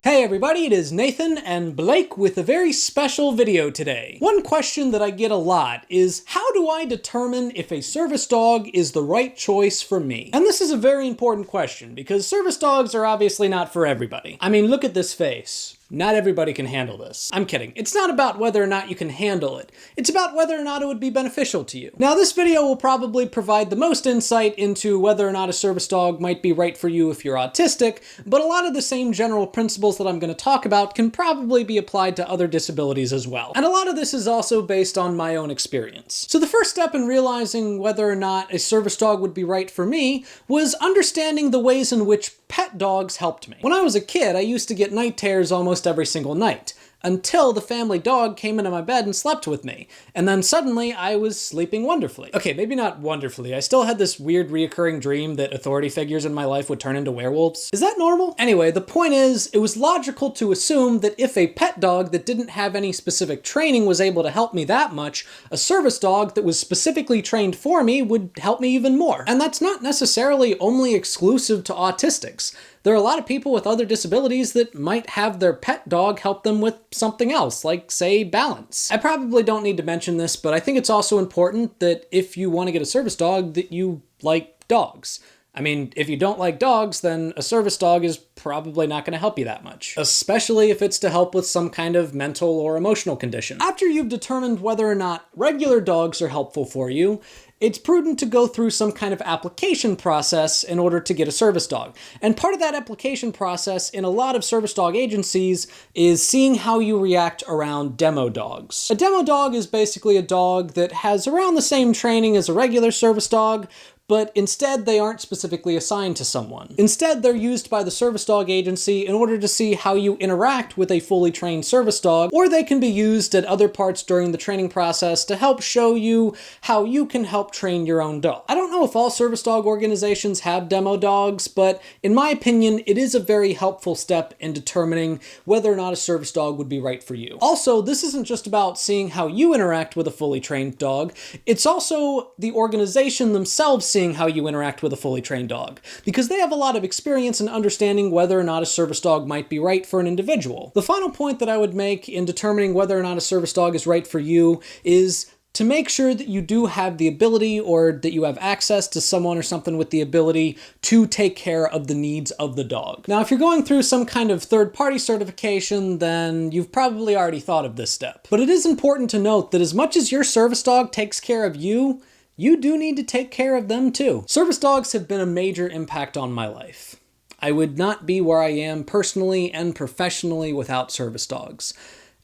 Hey everybody, it is Nathan and Blake with a very special video today. One question that I get a lot is, how do I determine if a service dog is the right choice for me? And this is a very important question because service dogs are obviously not for everybody. I mean, look at this face. Not everybody can handle this. I'm kidding. It's not about whether or not you can handle it. It's about whether or not it would be beneficial to you. Now, this video will probably provide the most insight into whether or not a service dog might be right for you if you're autistic, but a lot of the same general principles that I'm going to talk about can probably be applied to other disabilities as well. And a lot of this is also based on my own experience. So the first step in realizing whether or not a service dog would be right for me was understanding the ways in which pet dogs helped me. When I was a kid, I used to get night terrors almost every single night, until the family dog came into my bed and slept with me. And then suddenly I was sleeping wonderfully. Okay, maybe not wonderfully. I still had this weird reoccurring dream that authority figures in my life would turn into werewolves. Is that normal? Anyway, the point is, it was logical to assume that if a pet dog that didn't have any specific training was able to help me that much, a service dog that was specifically trained for me would help me even more. And that's not necessarily only exclusive to autistics. There are a lot of people with other disabilities that might have their pet dog help them with something else, like, say, balance. I probably don't need to mention this, but I think it's also important that if you want to get a service dog, that you like dogs. I mean, if you don't like dogs, then a service dog is probably not going to help you that much, especially if it's to help with some kind of mental or emotional condition. After you've determined whether or not regular dogs are helpful for you, it's prudent to go through some kind of application process in order to get a service dog. And part of that application process in a lot of service dog agencies is seeing how you react around demo dogs. A demo dog is basically a dog that has around the same training as a regular service dog, but instead they aren't specifically assigned to someone. Instead, they're used by the service dog agency in order to see how you interact with a fully trained service dog, or they can be used at other parts during the training process to help show you how you can help train your own dog. I don't know if all service dog organizations have demo dogs, but in my opinion, it is a very helpful step in determining whether or not a service dog would be right for you. Also, this isn't just about seeing how you interact with a fully trained dog, it's also the organization themselves seeing how you interact with a fully trained dog, because they have a lot of experience in understanding whether or not a service dog might be right for an individual. The final point that I would make in determining whether or not a service dog is right for you is to make sure that you do have the ability, or that you have access to someone or something with the ability to take care of the needs of the dog. Now, if you're going through some kind of third-party certification, then you've probably already thought of this step. But it is important to note that as much as your service dog takes care of you, you do need to take care of them too. Service dogs have been a major impact on my life. I would not be where I am personally and professionally without service dogs.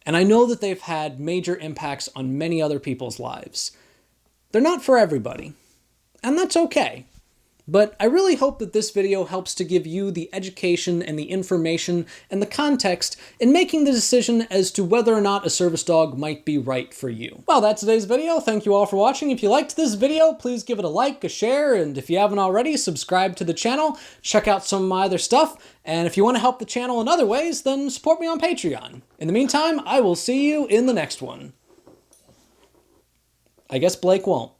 And I know that they've had major impacts on many other people's lives. They're not for everybody, and that's okay. But I really hope that this video helps to give you the education and the information and the context in making the decision as to whether or not a service dog might be right for you. Well, that's today's video. Thank you all for watching. If you liked this video, please give it a like, a share, and if you haven't already, subscribe to the channel. Check out some of my other stuff. And if you want to help the channel in other ways, then support me on Patreon. In the meantime, I will see you in the next one. I guess Blake won't.